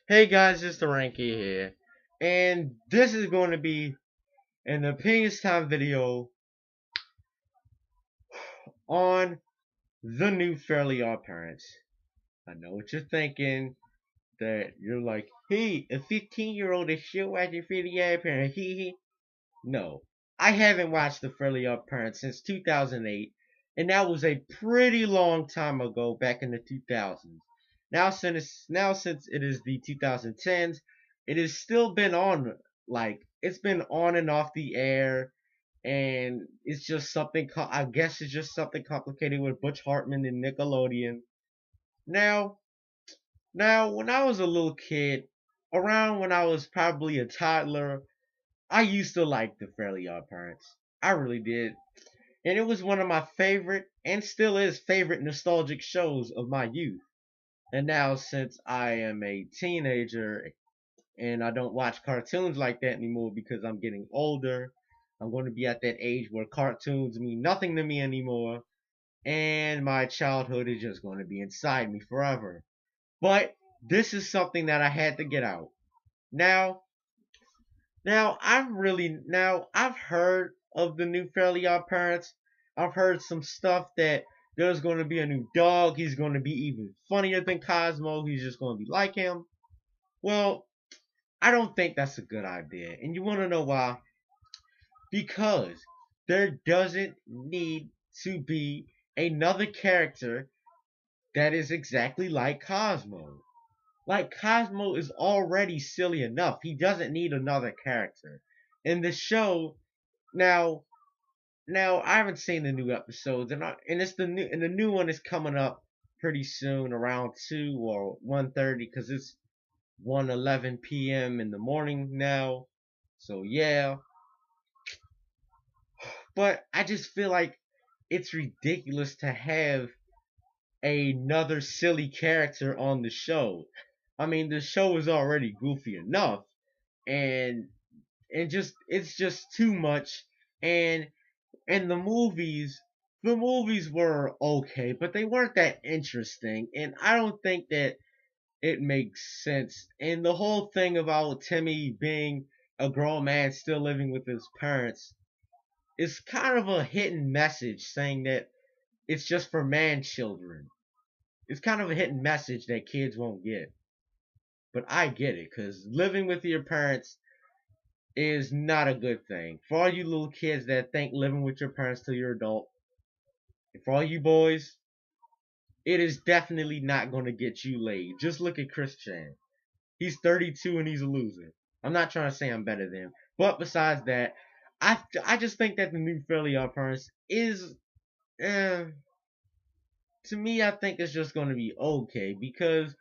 Hey guys, it's the Ranky here, and this is going to be an opinions time video on the new Fairly Odd Parents. I know what you're thinking, that you're like, hey, a 15-year-old is still watching Fairly Odd Parents, hee hee. No, I haven't watched the Fairly Odd Parents since 2008, and that was a pretty long time ago, back in the 2000s. Now since it is the 2010s, it has still been on, like it's been on and off the air, and it's just something. I guess it's just something complicated with Butch Hartman and Nickelodeon. Now, now when I was a little kid, around when I was probably a toddler, I used to like the Fairly Odd Parents. I really did. And it was one of my favorite, and still is favorite, nostalgic shows of my youth. And now, since I am a teenager and I don't watch cartoons like that anymore because I'm getting older, I'm going to be at that age where cartoons mean nothing to me anymore, and my childhood is just going to be inside me forever. But this is something that I had to get out. Now, I've heard of the new Fairly Odd Parents. I've heard some stuff that there's going to be a new dog. He's going to be even funnier than Cosmo. He's just going to be like him. Well, I don't think that's a good idea. And you want to know why? Because there doesn't need to be another character that is exactly like Cosmo. Like, Cosmo is already silly enough. He doesn't need another character. In the show, now, I haven't seen the new episodes, and it's the new one is coming up pretty soon, around 2 or 1:30, because it's 1:11 p.m. in the morning now. So yeah, but I just feel like it's ridiculous to have another silly character on the show. I mean, the show is already goofy enough, and it's just too much. And the movies were okay, but they weren't that interesting, and I don't think that it makes sense. And the whole thing about Timmy being a grown man still living with his parents is kind of a hidden message, saying that it's just for man children. It's kind of a hidden message that kids won't get. But I get it, because living with your parents is not a good thing. For all you little kids that think living with your parents till you're adult, and for all you boys, it is definitely not going to get you laid. Just look at Chris Chan. He's 32 and he's a loser. I'm not trying to say I'm better than him. But besides that, I just think that the new Fairly Odd Parents is, eh, to me, I think it's just going to be okay, because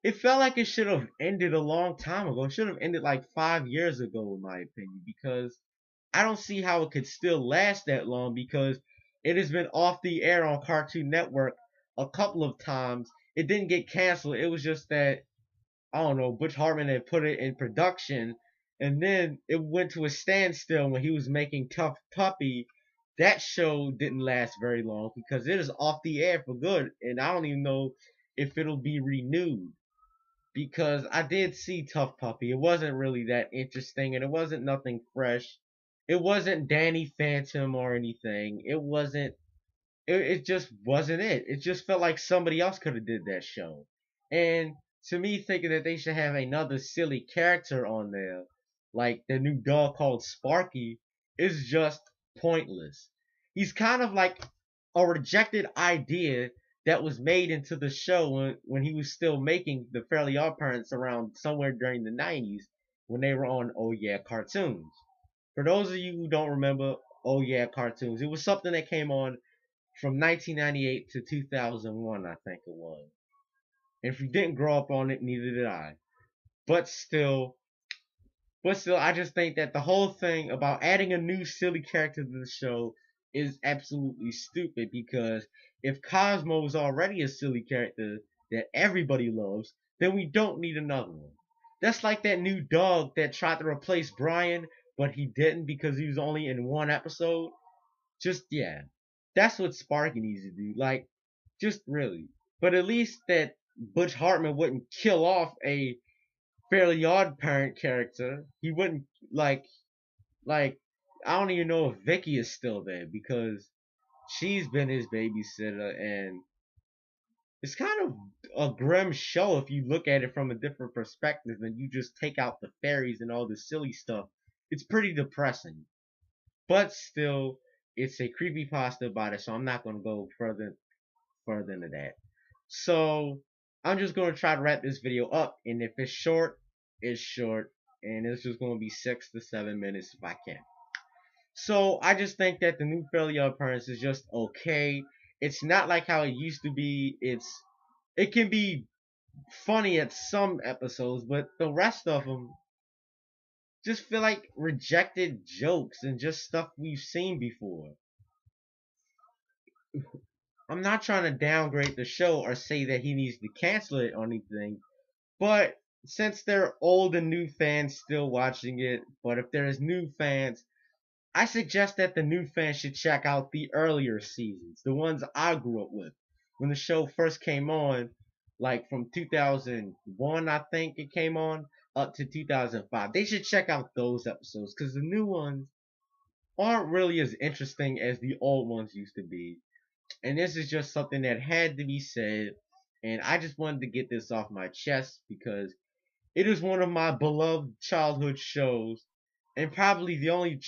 it felt like it should have ended a long time ago. It should have ended like 5 years ago, in my opinion, because I don't see how it could still last that long, because it has been off the air on Cartoon Network a couple of times. It didn't get canceled. It was just that, I don't know, Butch Hartman had put it in production, and then it went to a standstill when he was making Tough Puppy. That show didn't last very long because it is off the air for good, and I don't even know if it'll be renewed, because I did see Tough Puppy. It wasn't really that interesting, and it wasn't nothing fresh. It wasn't Danny Phantom or anything. It wasn't. It just wasn't it. It just felt like somebody else could have did that show. And to me, thinking that they should have another silly character on there, like the new dog called Sparky, is just pointless. He's kind of like a rejected idea that was made into the show when he was still making the Fairly Odd Parents around somewhere during the 90s, when they were on Oh Yeah Cartoons. For those of you who don't remember Oh Yeah Cartoons, it was something that came on from 1998 to 2001, I think it was. And if you didn't grow up on it, neither did I. But still, I just think that the whole thing about adding a new silly character to the show is absolutely stupid, because if Cosmo is already a silly character that everybody loves, then we don't need another one. That's like that new dog that tried to replace Brian, but he didn't because he was only in one episode. Just, yeah. That's what Sparky needs to do. Like, just really. But at least that Butch Hartman wouldn't kill off Fairly Odd Parent character. He wouldn't like I don't even know if Vicky is still there because she's been his babysitter, and it's kind of a grim show if you look at it from a different perspective and you just take out the fairies and all the silly stuff. It's pretty depressing. But still, it's a creepy pasta about it, so I'm not gonna go further into that. So I'm just gonna try to wrap this video up, and if it's short, it's short, and it's just gonna be 6 to 7 minutes if I can. So I just think that the new Fairly Odd Parents is just okay. It's not like how it used to be. It can be funny at some episodes, but the rest of them just feel like rejected jokes and just stuff we've seen before. I'm not trying to downgrade the show or say that he needs to cancel it or anything, but since there are old and new fans still watching it, but if there's new fans, I suggest that the new fans should check out the earlier seasons, the ones I grew up with. When the show first came on, like from 2001, I think it came on, up to 2005. They should check out those episodes because the new ones aren't really as interesting as the old ones used to be. And this is just something that had to be said. And I just wanted to get this off my chest because it is one of my beloved childhood shows, and probably the only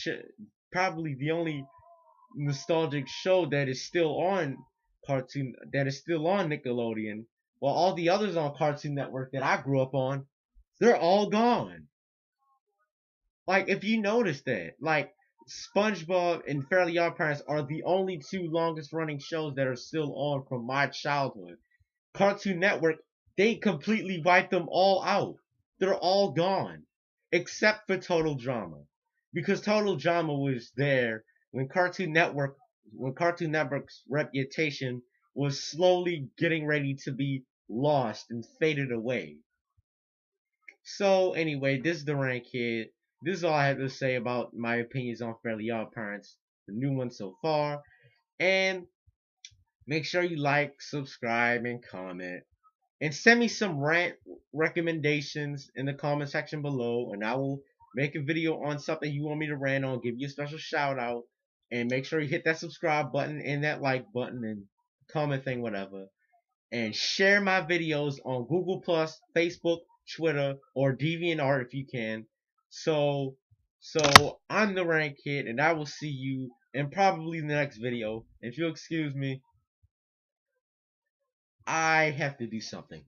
nostalgic show that is still on Nickelodeon, while all the others on Cartoon Network that I grew up on, they're all gone. Like if you notice that, like SpongeBob and Fairly Odd Parents are the only two longest running shows that are still on from my childhood. Cartoon Network, they completely wiped them all out. They're all gone. Except for Total Drama. Because Total Drama was there when Cartoon Network's reputation was slowly getting ready to be lost and faded away. So anyway, this is the Rank Kid. This is all I have to say about my opinions on Fairly Odd Parents, the new one so far. And make sure you like, subscribe, and comment. And send me some rant recommendations in the comment section below, and I will make a video on something you want me to rant on, give you a special shout out, and make sure you hit that subscribe button and that like button and comment thing, whatever. And share my videos on Google Plus, Facebook, Twitter, or DeviantArt if you can. So I'm the Rank Kid, and I will see you in probably the next video. If you'll excuse me, I have to do something.